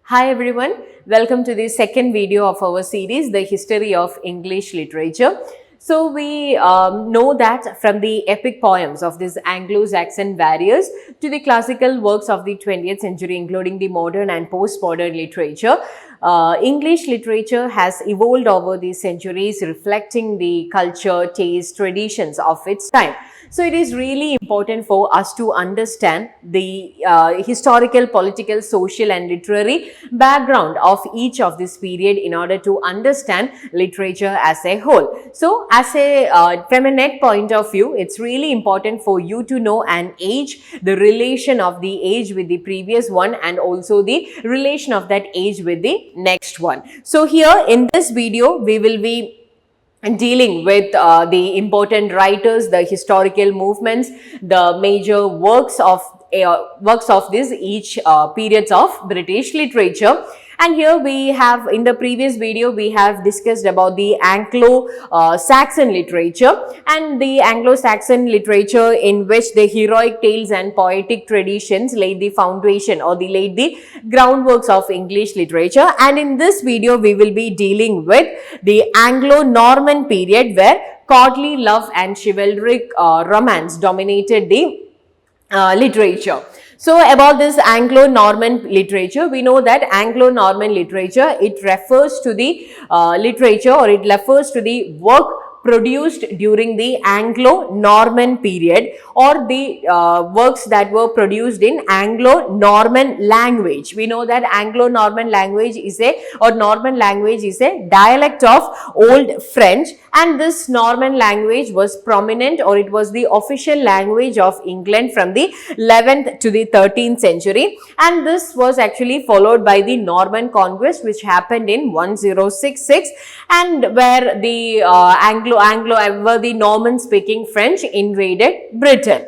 Hi everyone, welcome to the second video of our series, The History of English Literature. So we know that from the epic poems of these Anglo-Saxon warriors to the classical works of the 20th century, including the modern and post-modern literature, English literature has evolved over the centuries, reflecting the culture, taste, traditions of its time. So it is really important for us to understand the historical, political, social and literary background of each of this period in order to understand literature as a whole. So as a from a net point of view, it's really important for you to know an age, the relation of the age with the previous one and also the relation of that age with the next one. So here in this video, we will be dealing with the important writers, the historical movements, the major works of this each periods of British literature. And here we have, in the previous video, we have discussed about the Anglo-Saxon literature, and the Anglo-Saxon literature in which the heroic tales and poetic traditions laid the foundation or laid the groundworks of English literature. And in this video, we will be dealing with the Anglo-Norman period where courtly love and chivalric romance dominated the literature. So about this Anglo-Norman literature, we know that Anglo-Norman literature, it refers to the literature, or it refers to the work produced during the Anglo-Norman period, or the works that were produced in Anglo-Norman language. We know that Anglo-Norman language is Norman language is a dialect of Old French, and this Norman language was prominent, or it was the official language of England from the 11th to the 13th century, and this was actually followed by the Norman conquest, which happened in 1066, and where the the Norman speaking French invaded Britain.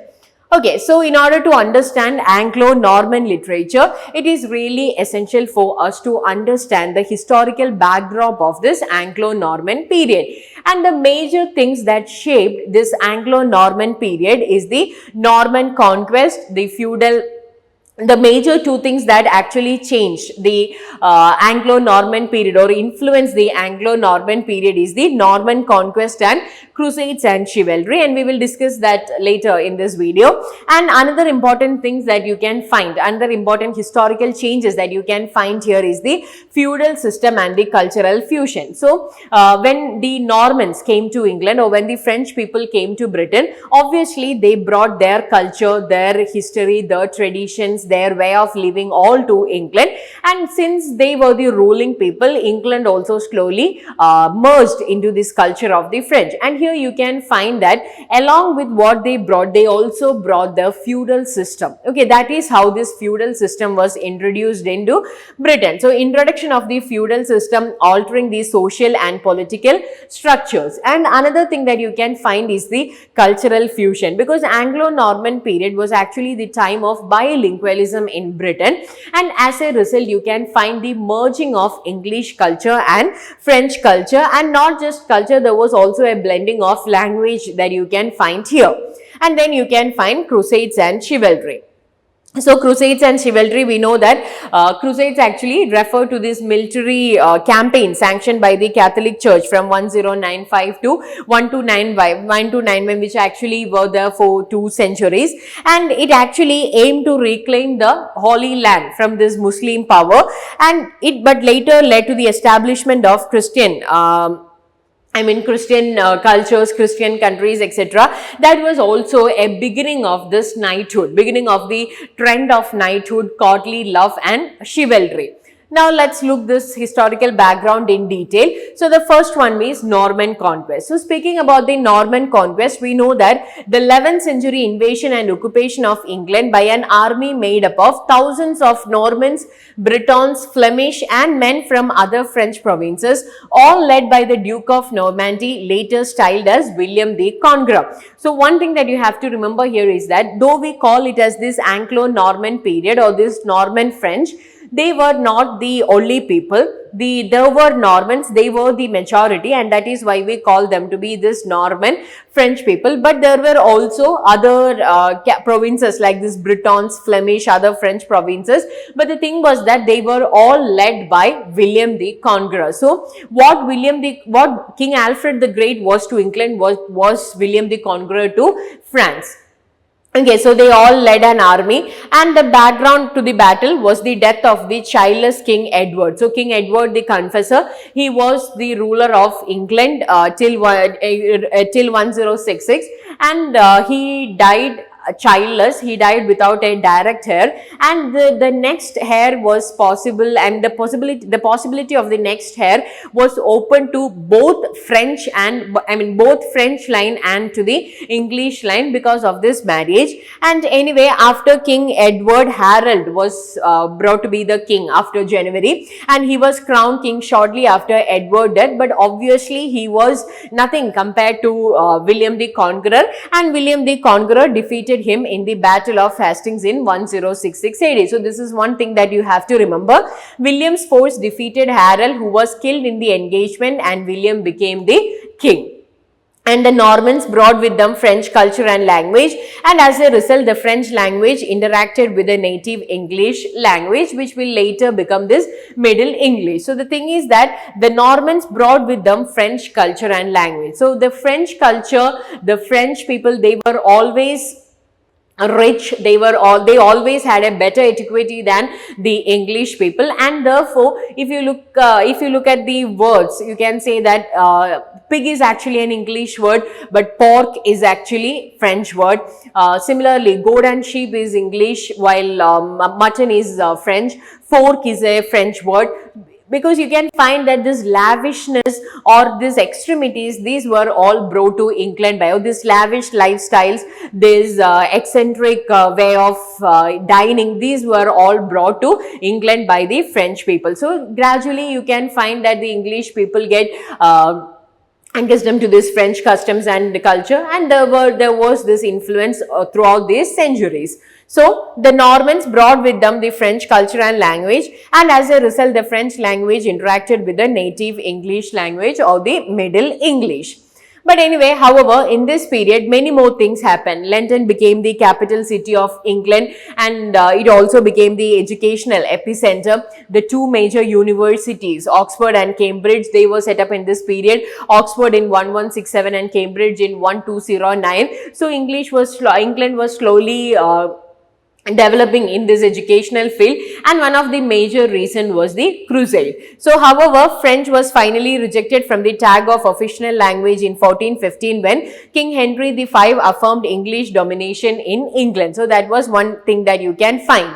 Okay, so in order to understand Anglo-Norman literature, it is really essential for us to understand the historical backdrop of this Anglo-Norman period. And the major things that shaped this Anglo-Norman period is the Norman conquest, the major two things that actually changed the Anglo-Norman period or influenced the Anglo-Norman period is the Norman conquest and crusades and chivalry, and we will discuss that later in this video. And another important things that you can find, another important historical changes that you can find here is the feudal system and the cultural fusion. So when the Normans came to England, or when the French people came to Britain, obviously they brought their culture, their history, their traditions, their way of living all to England, and since they were the ruling people, England also slowly merged into this culture of the French. And here you can find that along with what they brought, they also brought the feudal system. Okay, that is how this feudal system was introduced into Britain. So introduction of the feudal system altering the social and political structures. And another thing that you can find is the cultural fusion, because Anglo-Norman period was actually the time of bilingualism in Britain, and as a result you can find the merging of English culture and French culture, and not just culture, there was also a blending of language that you can find here. And then you can find crusades and chivalry. So crusades and chivalry, we know that crusades actually refer to this military campaign sanctioned by the Catholic Church from 1095 to 1295, which actually were there for 2 centuries, and it actually aimed to reclaim the Holy Land from this Muslim power, and but later led to the establishment of Christian cultures, Christian countries, etc. That was also a beginning of this knighthood, beginning of the trend of knighthood, courtly love and chivalry. Now let's look this historical background in detail. So the first one is Norman conquest. So speaking about the Norman conquest, we know that the 11th century invasion and occupation of England by an army made up of thousands of Normans, Britons, Flemish and men from other French provinces, all led by the Duke of Normandy, later styled as William the Conqueror. So one thing that you have to remember here is that though we call it as this Anglo-Norman period or this Norman French, they were not the only people. There were Normans, they were the majority, and that is why we call them to be this Norman French people. But there were also other provinces like this Britons, Flemish, other French provinces. But the thing was that they were all led by William the Conqueror. So what King Alfred the Great was to England was William the Conqueror to France. Okay, so they all led an army, and the background to the battle was the death of the childless King Edward. So King Edward the Confessor, he was the ruler of England till 1066, and he died childless. He died without a direct heir, and the next heir was possible, and the possibility of the next heir was open to both French and both French line and to the English line because of this marriage. And anyway, after King Edward, Harold was brought to be the king after January, and he was crowned king shortly after Edward death. But obviously he was nothing compared to William the Conqueror, and William the Conqueror defeated him in the Battle of Hastings in 1066 AD. So this is one thing that you have to remember. William's force defeated Harold, who was killed in the engagement, and William became the king. And the Normans brought with them French culture and language, and as a result the French language interacted with the native English language, which will later become this Middle English. So the thing is that the Normans brought with them French culture and language. So the French culture, the French people, they were always rich, they always had a better antiquity than the English people, and therefore if you look at the words, you can say that pig is actually an English word, but pork is actually French word. Similarly, goat and sheep is English, while mutton is French. Fork is a French word, because you can find that this lavishness or these extremities, these were all brought to England by these lavish lifestyles, this eccentric way of dining, these were all brought to England by the French people. So gradually you can find that the English people get accustomed to this French customs and culture, and there was this influence throughout these centuries. So the Normans brought with them the French culture and language, and as a result the French language interacted with the native English language or the Middle English. But anyway, however, in this period, many more things happened. London became the capital city of England, and it also became the educational epicenter. The two major universities, Oxford and Cambridge, they were set up in this period. Oxford in 1167 and Cambridge in 1209. So England was slowly developing in this educational field, and one of the major reason was the crusade. So however, French was finally rejected from the tag of official language in 1415 when King Henry V affirmed English domination in England. So that was one thing that you can find.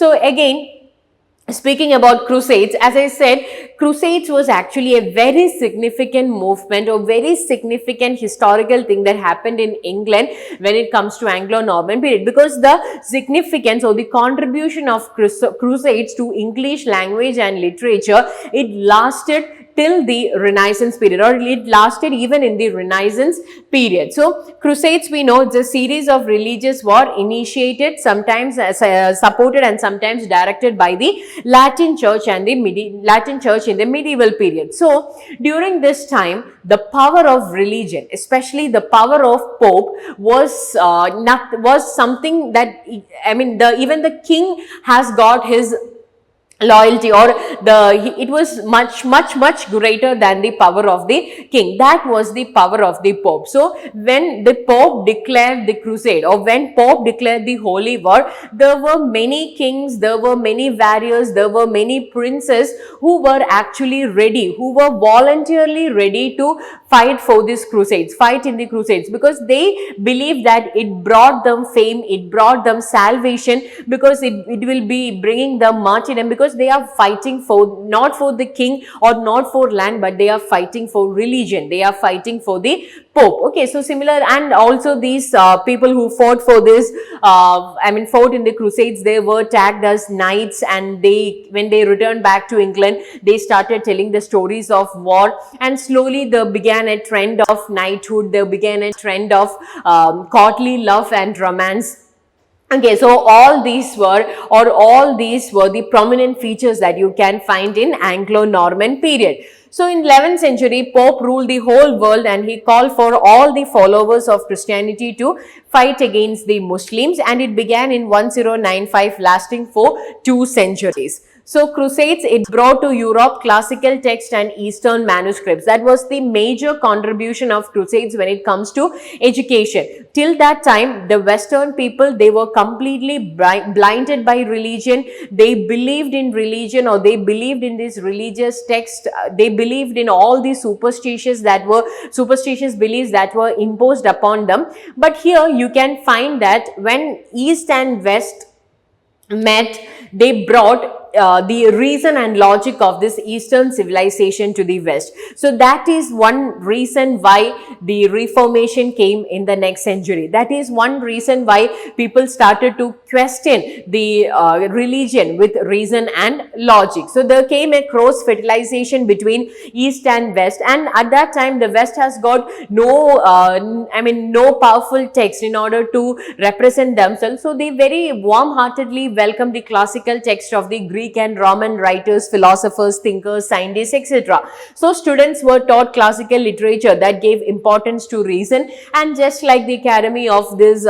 So again, speaking about crusades, as I said, crusades was actually a very significant movement or very significant historical thing that happened in England when it comes to Anglo-Norman period, because the significance or the contribution of crusades to English language and literature, it lasted till the Renaissance period, or it lasted even in the Renaissance period. So crusades, we know, it's a series of religious war initiated, sometimes supported and sometimes directed by the Latin Church and the Latin Church in the medieval period. So during this time, the power of religion, especially the power of Pope, was something that, I mean, even the king has got his loyalty, or it was much greater than the power of the king. That was the power of the Pope. So when the Pope declared the crusade, or when Pope declared the holy war, there were many kings, there were many warriors, there were many princes who were actually ready, who were voluntarily ready to fight for these crusades, fight in the crusades, because they believed that it brought them fame, it brought them salvation, because it will be bringing them martyrdom, because they are fighting for, not for the king or not for land, but they are fighting for religion, they are fighting for the Pope. Okay, so similar, and also these people who fought for this, fought in the crusades, they were tagged as knights, and when they returned back to England, they started telling the stories of war, and slowly there began a trend of knighthood, there began a trend of courtly love and romance. Okay, so all these were the prominent features that you can find in Anglo-Norman period. So in 11th century, Pope ruled the whole world, and he called for all the followers of Christianity to fight against the Muslims, and it began in 1095, lasting for 2 centuries. So crusades, it brought to Europe classical text and Eastern manuscripts. That was the major contribution of crusades when it comes to education. Till that time, the Western people, they were completely blinded by religion. They believed in religion, or they believed in this religious text. They believed in all these superstitious beliefs that were imposed upon them. But here you can find that when East and West met, they brought the reason and logic of this Eastern civilization to the West. So that is one reason why the Reformation came in the next century. That is one reason why people started to question the religion with reason and logic. So there came a cross fertilization between East and West, and at that time the West has got no powerful text in order to represent themselves. So they very warm-heartedly welcomed the classical text of the Greek and Roman writers, philosophers, thinkers, scientists, etc. So students were taught classical literature that gave importance to reason, and just like the academy of this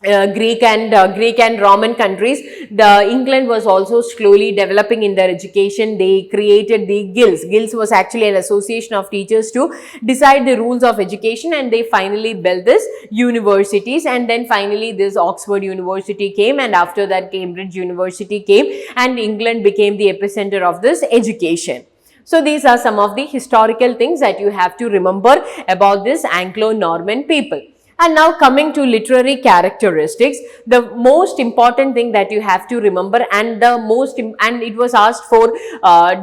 Greek and Roman countries, the England was also slowly developing in their education. They created the guilds. Guilds was actually an association of teachers to decide the rules of education, and they finally built this universities, and then finally this Oxford University came, and after that Cambridge University came, and England became the epicenter of this education. So these are some of the historical things that you have to remember about this Anglo-Norman people. And now coming to literary characteristics, the most important thing that you have to remember, and it was asked for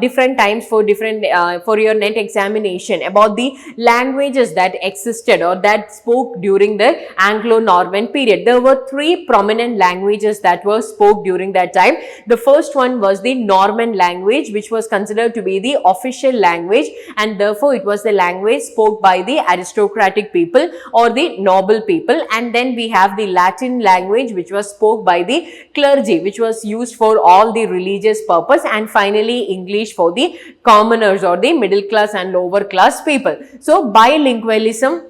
different times for your NET examination, about the languages that existed or that spoke during the Anglo-Norman period. There were 3 prominent languages that were spoke during that time. The first one was the Norman language, which was considered to be the official language, and therefore it was the language spoke by the aristocratic people or the noble people. And then we have the Latin language, which was spoke by the clergy, which was used for all the religious purpose, and finally English for the commoners or the middle class and lower class people. So bilingualism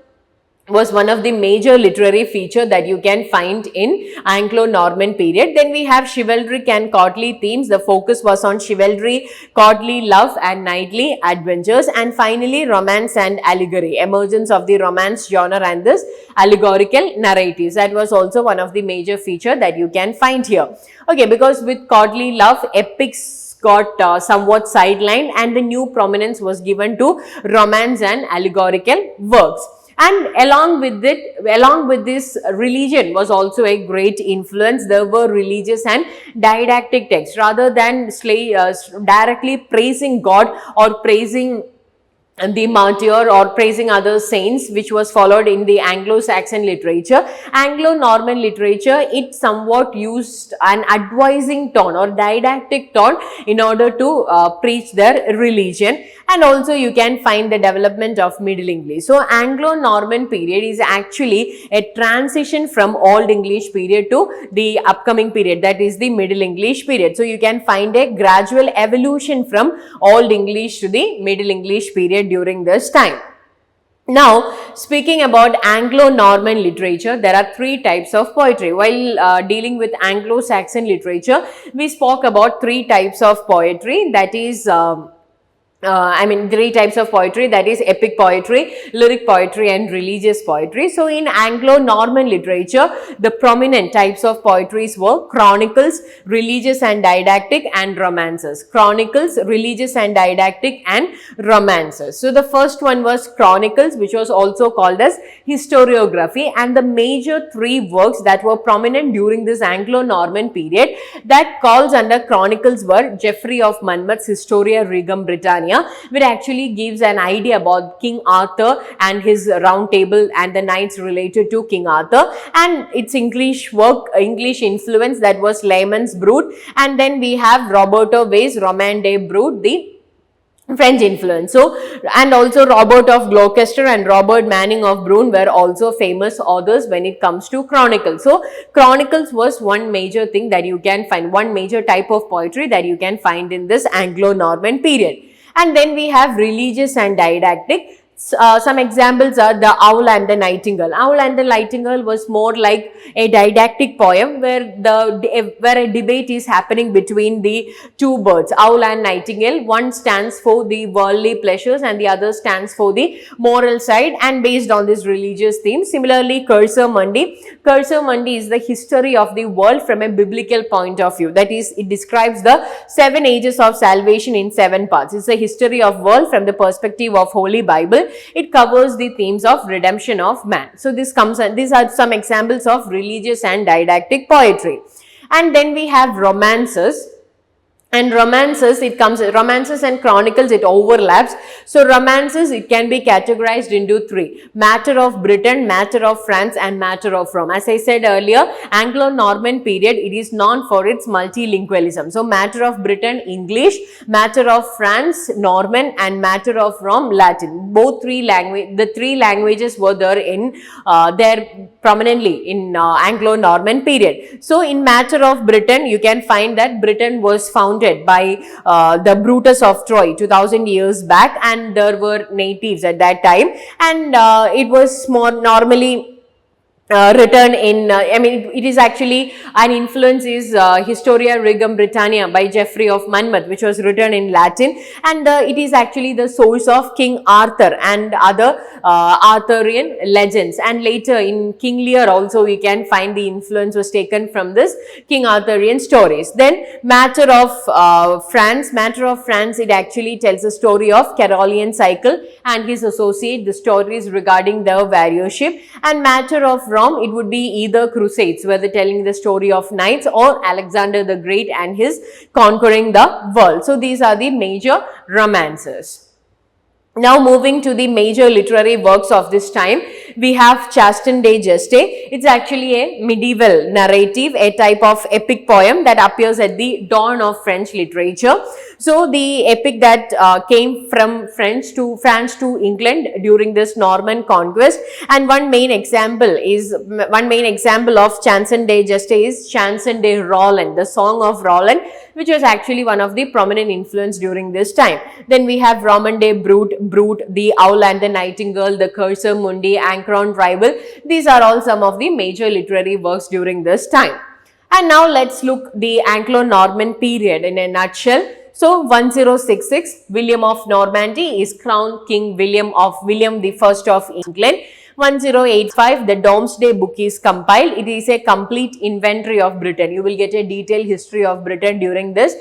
was one of the major literary feature that you can find in Anglo-Norman period. Then we have chivalric and courtly themes. The focus was on chivalry, courtly love and knightly adventures. And finally romance and allegory, emergence of the romance genre and this allegorical narratives. That was also one of the major feature that you can find here. Okay, because with courtly love, epics got somewhat sidelined, and the new prominence was given to romance and allegorical works. And along with this, religion was also a great influence. There were religious and didactic texts rather than directly praising God or praising the martyr or praising other saints, which was followed in the Anglo-Saxon literature. Anglo-Norman literature, it somewhat used an advising tone or didactic tone in order to preach their religion. And also you can find the development of Middle English. So Anglo-Norman period is actually a transition from Old English period to the upcoming period, that is the Middle English period. So you can find a gradual evolution from Old English to the Middle English period during this time. Now, speaking about Anglo-Norman literature, there are three types of poetry. While dealing with Anglo-Saxon literature, we spoke about three types of poetry, that is three types of poetry, that is epic poetry, lyric poetry and religious poetry. So in Anglo-Norman literature, the prominent types of poetries were chronicles, religious and didactic, and romances. Chronicles, religious and didactic, and romances. So the first one was chronicles, which was also called as historiography, and the major three works that were prominent during this Anglo-Norman period that calls under chronicles were Geoffrey of Monmouth's Historia Regum Britannia, which actually gives an idea about King Arthur and his round table and the knights related to King Arthur, and its English work, English influence, that was Layman's Brood. And then we have Roberto Weiss' Roman de Brood, the French influence. So, and also Robert of Gloucester and Robert Manning of Brune were also famous authors when it comes to chronicles. So, chronicles was one major thing that you can find, one major type of poetry that you can find in this Anglo-Norman period. And then we have religious and didactic. Some examples are The Owl and the Nightingale. Owl and the Nightingale was more like a didactic poem where a debate is happening between the two birds, owl and nightingale. One stands for the worldly pleasures and the other stands for the moral side, and based on this religious theme. Similarly, Cursor Mundi. Cursor Mundi is the history of the world from a biblical point of view. That is, it describes the 7 ages of salvation in 7 parts. It's a history of world from the perspective of Holy Bible. It covers the themes of redemption of man. So these are some examples of religious and didactic poetry. And then we have romances. And romances and chronicles, it overlaps. So romances, it can be categorized into 3: matter of Britain, matter of France, and matter of Rome. As I said earlier, Anglo-Norman period, it is known for its multilingualism. So matter of Britain, English; matter of France, Norman; and matter of Rome, Latin. The three languages were there prominently in Anglo-Norman period. So in matter of Britain, you can find that Britain was founded by the Brutus of Troy 2000 years back, and there were natives at that time, and it was more normally written in, it is actually, an influence is Historia Regum Britannia by Geoffrey of Monmouth, which was written in Latin, and it is actually the source of King Arthur and other Arthurian legends. And later in King Lear also we can find the influence was taken from this King Arthurian stories. Then matter of France, it actually tells the story of Carolean cycle and his associate, the stories regarding their warriorship. And matter of Rome, it would be either crusades, where they're telling the story of knights, or Alexander the Great and his conquering the world. So these are the major romances. Now moving to the major literary works of this time, we have Chasten de Geste. It's actually a medieval narrative, a type of epic poem that appears at the dawn of French literature. So the epic that came from France to England during this Norman conquest, and one main example of Chasten de Geste is Chanson de Roland, the Song of Roland, which was actually one of the prominent influence during this time. Then we have Roman de Brut, The Owl and the Nightingale, the Cursor Mundi, Ancron Rival. These are all some of the major literary works during this time. And now let's look the Anglo-Norman period in a nutshell. So 1066, William of Normandy is crowned King William I of England. 1085, the Domesday Book is compiled. It is a complete inventory of Britain. You will get a detailed history of Britain during this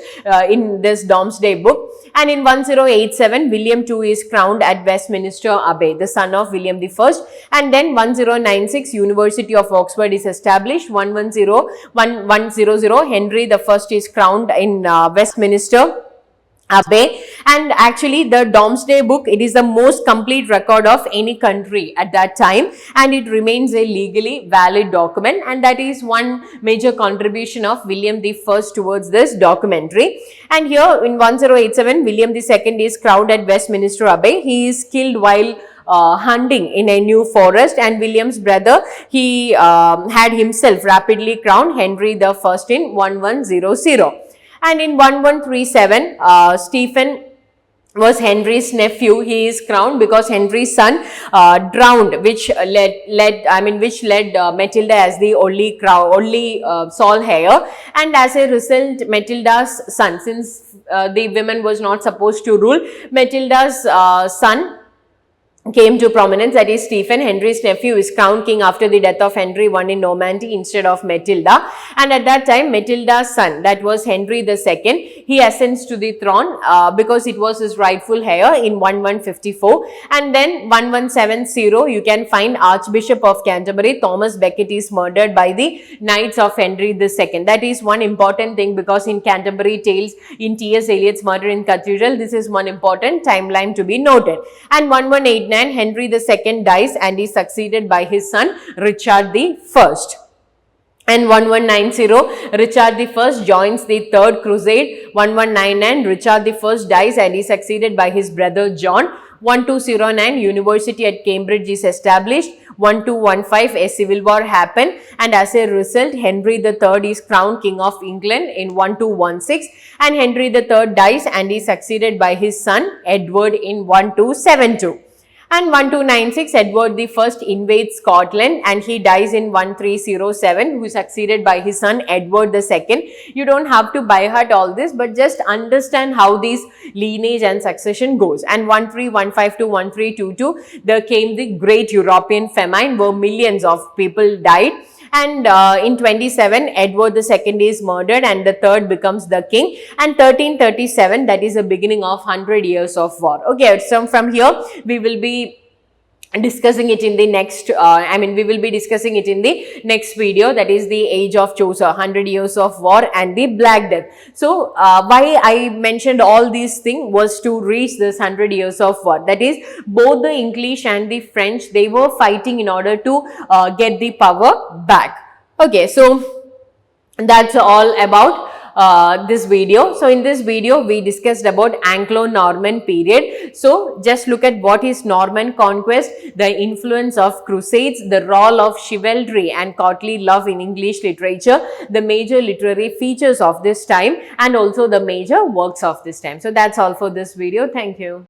in this Domesday Book. And in 1087, William II is crowned at Westminster Abbey, the son of William I. And then 1096, University of Oxford is established. 1100, Henry I is crowned in Westminster Abbey. And actually the Domesday Book, it is the most complete record of any country at that time, and it remains a legally valid document, and that is one major contribution of William I towards this documentary. And here in 1087, William II is crowned at Westminster Abbey. He is killed while hunting in a new forest, and William's brother, he had himself rapidly crowned Henry I in 1100. And in 1137, Stephen was Henry's nephew. He is crowned because Henry's son drowned, which led Matilda as the only sole heir. And as a result, Matilda's son, since the women was not supposed to rule, Matilda's son came to prominence, that is Stephen, Henry's nephew, is crowned king after the death of Henry I in Normandy instead of Matilda. And at that time, Matilda's son, that was Henry II, he ascends to the throne because it was his rightful heir in 1154. And then 1170, you can find Archbishop of Canterbury, Thomas Becket, is murdered by the Knights of Henry II. That is one important thing, because in Canterbury Tales, in T.S. Eliot's Murder in Cathedral, this is one important timeline to be noted. And 1189, Henry II dies and is succeeded by his son Richard I. And 1190, Richard I joins the Third Crusade. 1199, Richard I dies and is succeeded by his brother John. 1209, University at Cambridge is established. 1215, a civil war happened, and as a result, Henry III is crowned King of England in 1216, and Henry III dies and is succeeded by his son Edward in 1272. And 1296, Edward I invades Scotland and he dies in 1307, who is succeeded by his son Edward II. You don't have to by heart all this, but just understand how this lineage and succession goes. And 1315 to 1322, there came the Great European Famine, where millions of people died. And in 27, Edward II is murdered and the third becomes the king. And 1337, that is the beginning of 100 years of war. Okay, so from here, we will be discussing it in the next, we will be discussing it in the next video, that is the Age of Chaucer, 100 years of war and the Black Death. So, why I mentioned all these things was to reach this 100 years of war. That is, both the English and the French, they were fighting in order to get the power back. Okay, so that's all about this video. So in this video, we discussed about Anglo-Norman period. So just look at what is Norman conquest, the influence of crusades, the role of chivalry and courtly love in English literature, the major literary features of this time, and also the major works of this time. So that's all for this video. Thank you.